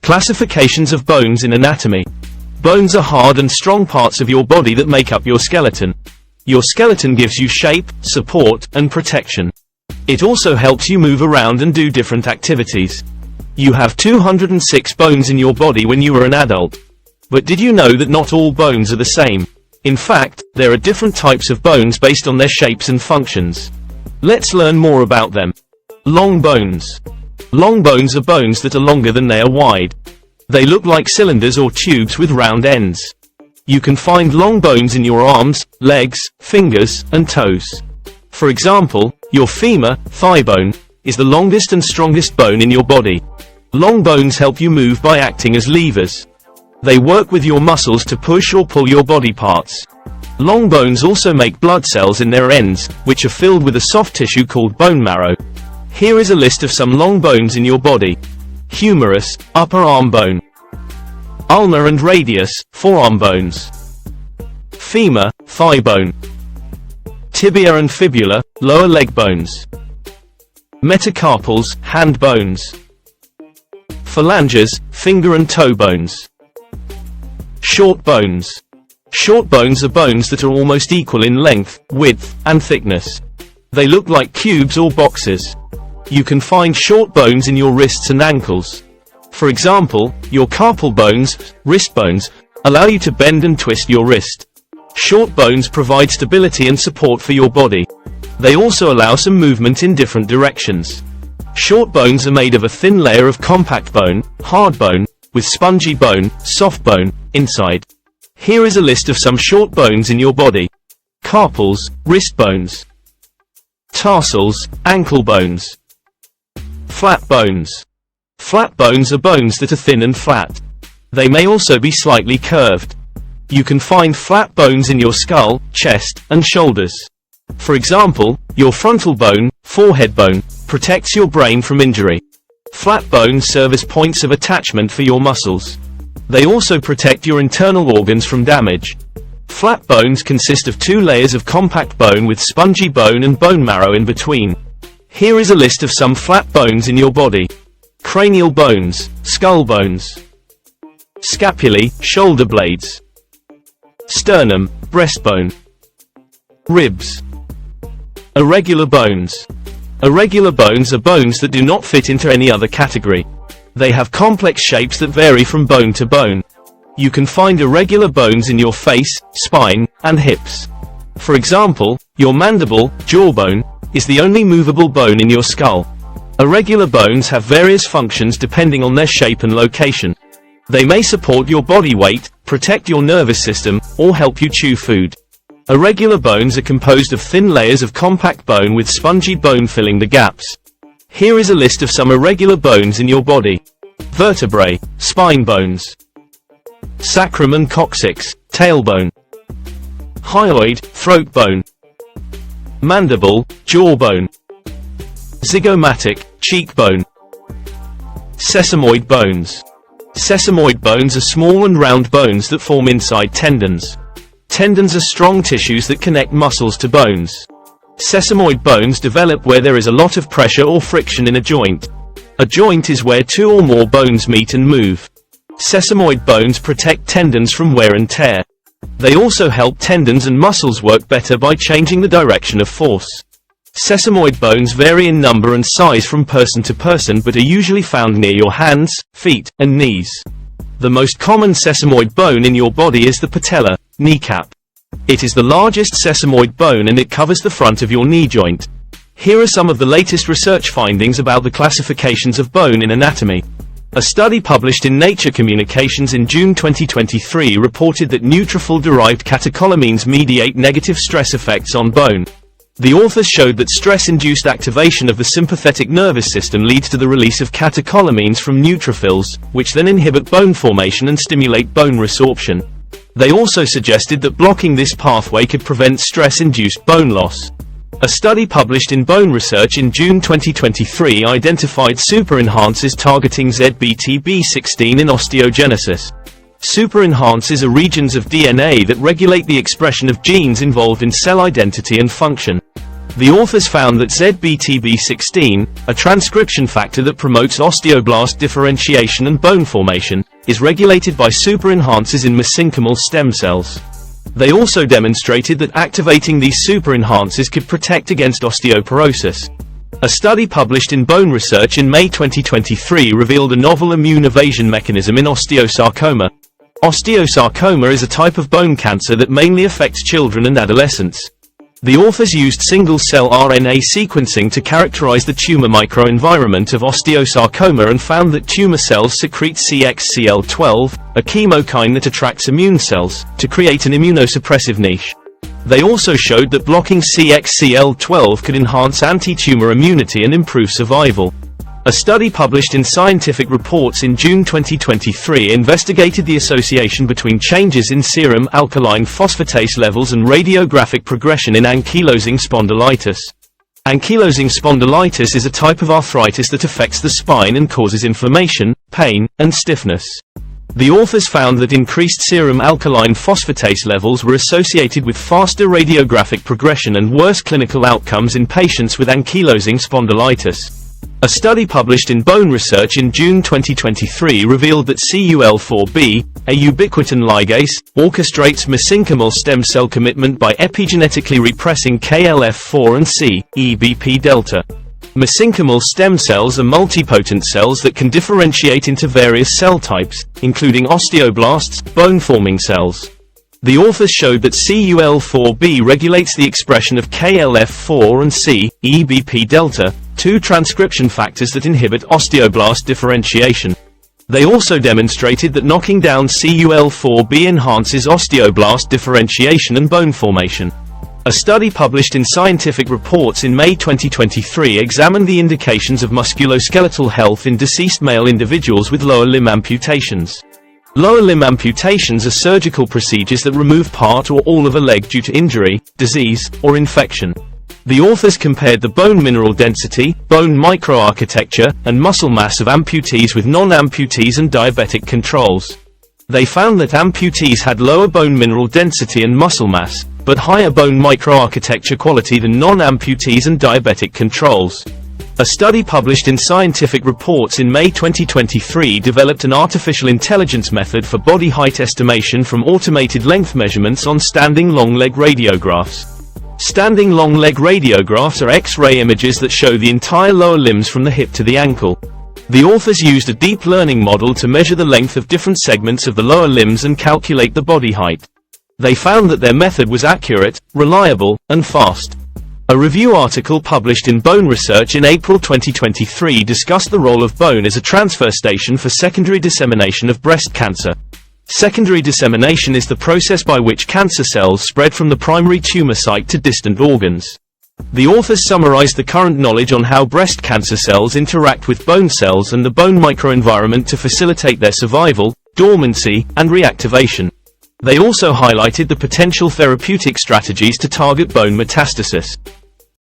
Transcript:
Classifications of bones in anatomy. Bones are hard and strong parts of your body that make up your skeleton. Your skeleton gives you shape, support, and protection. It also helps you move around and do different activities. You have 206 bones in your body when you were an adult. But did you know that not all bones are the same? In fact, there are different types of bones based on their shapes and functions. Let's learn more about them. Long bones. Long bones are bones that are longer than they are wide. They look like cylinders or tubes with round ends. You can find long bones in your arms, legs, fingers, and toes. For example, your femur, thigh bone, is the longest and strongest bone in your body. Long bones help you move by acting as levers. They work with your muscles to push or pull your body parts. Long bones also make blood cells in their ends, which are filled with a soft tissue called bone marrow. Here is a list of some long bones in your body. Humerus, upper arm bone. Ulnar and radius, forearm bones. Femur, thigh bone. Tibia and fibula, lower leg bones. Metacarpals, hand bones. Phalanges, finger and toe bones. Short bones. Short bones are bones that are almost equal in length, width, and thickness. They look like cubes or boxes. You can find short bones in your wrists and ankles. For example, your carpal bones, wrist bones, allow you to bend and twist your wrist. Short bones provide stability and support for your body. They also allow some movement in different directions. Short bones are made of a thin layer of compact bone, hard bone, with spongy bone, soft bone, inside. Here is a list of some short bones in your body. Carpals, wrist bones. Tarsals, ankle bones. Flat bones. Flat bones are bones that are thin and flat. They may also be slightly curved. You can find flat bones in your skull, chest, and shoulders. For example, your frontal bone, forehead bone, protects your brain from injury. Flat bones serve as points of attachment for your muscles. They also protect your internal organs from damage. Flat bones consist of two layers of compact bone with spongy bone and bone marrow in between. Here is a list of some flat bones in your body. Cranial bones, skull bones. Scapulae, shoulder blades. Sternum, breastbone. Ribs. Irregular bones. Irregular bones are bones that do not fit into any other category. They have complex shapes that vary from bone to bone. You can find irregular bones in your face, spine, and hips. For example, your mandible, jawbone, is the only movable bone in your skull. Irregular bones have various functions depending on their shape and location. They may support your body weight, protect your nervous system, or help you chew food. Irregular bones are composed of thin layers of compact bone with spongy bone filling the gaps. Here is a list of some irregular bones in your body. Vertebrae, spine bones. Sacrum and coccyx, tailbone. Hyoid, throat bone. Mandible, jawbone. Zygomatic, cheekbone. Sesamoid bones. Sesamoid bones are small and round bones that form inside tendons. Tendons are strong tissues that connect muscles to bones. Sesamoid bones develop where there is a lot of pressure or friction in a joint. A joint is where two or more bones meet and move. Sesamoid bones protect tendons from wear and tear. They also help tendons and muscles work better by changing the direction of force. Sesamoid bones vary in number and size from person to person but are usually found near your hands, feet, and knees. The most common sesamoid bone in your body is the patella, kneecap. It is the largest sesamoid bone and it covers the front of your knee joint. Here are some of the latest research findings about the classifications of bone in anatomy. A study published in Nature Communications in June 2023 reported that neutrophil-derived catecholamines mediate negative stress effects on bone. The authors showed that stress-induced activation of the sympathetic nervous system leads to the release of catecholamines from neutrophils, which then inhibit bone formation and stimulate bone resorption. They also suggested that blocking this pathway could prevent stress-induced bone loss. A study published in Bone Research in June 2023 identified superenhances targeting ZBTB16 in osteogenesis. Superenhances are regions of DNA that regulate the expression of genes involved in cell identity and function. The authors found that ZBTB16, a transcription factor that promotes osteoblast differentiation and bone formation, is regulated by super-enhancers in mesenchymal stem cells. They also demonstrated that activating these super-enhancers could protect against osteoporosis. A study published in Bone Research in May 2023 revealed a novel immune evasion mechanism in osteosarcoma. Osteosarcoma is a type of bone cancer that mainly affects children and adolescents. The authors used single-cell RNA sequencing to characterize the tumor microenvironment of osteosarcoma and found that tumor cells secrete CXCL12, a chemokine that attracts immune cells, to create an immunosuppressive niche. They also showed that blocking CXCL12 could enhance anti-tumor immunity and improve survival. A study published in Scientific Reports in June 2023 investigated the association between changes in serum alkaline phosphatase levels and radiographic progression in ankylosing spondylitis. Ankylosing spondylitis is a type of arthritis that affects the spine and causes inflammation, pain, and stiffness. The authors found that increased serum alkaline phosphatase levels were associated with faster radiographic progression and worse clinical outcomes in patients with ankylosing spondylitis. A study published in Bone Research in June 2023 revealed that CUL4B, a ubiquitin ligase, orchestrates mesenchymal stem cell commitment by epigenetically repressing KLF4 and C, EBP delta. Mesenchymal stem cells are multipotent cells that can differentiate into various cell types, including osteoblasts, bone-forming cells. The authors showed that CUL4B regulates the expression of KLF4 and C, EBP delta, two transcription factors that inhibit osteoblast differentiation. They also demonstrated that knocking down CUL4B enhances osteoblast differentiation and bone formation. A study published in Scientific Reports in May 2023 examined the indications of musculoskeletal health in deceased male individuals with lower limb amputations. Lower limb amputations are surgical procedures that remove part or all of a leg due to injury, disease, or infection. The authors compared the bone mineral density, bone microarchitecture, and muscle mass of amputees with non-amputees and diabetic controls. They found that amputees had lower bone mineral density and muscle mass, but higher bone microarchitecture quality than non-amputees and diabetic controls. A study published in Scientific Reports in May 2023 developed an artificial intelligence method for body height estimation from automated length measurements on standing long leg radiographs. Standing long leg radiographs are X-ray images that show the entire lower limbs from the hip to the ankle. The authors used a deep learning model to measure the length of different segments of the lower limbs and calculate the body height. They found that their method was accurate, reliable, and fast. A review article published in Bone Research in April 2023 discussed the role of bone as a transfer station for secondary dissemination of breast cancer. Secondary dissemination is the process by which cancer cells spread from the primary tumor site to distant organs. The authors summarized the current knowledge on how breast cancer cells interact with bone cells and the bone microenvironment to facilitate their survival, dormancy, and reactivation. They also highlighted the potential therapeutic strategies to target bone metastasis.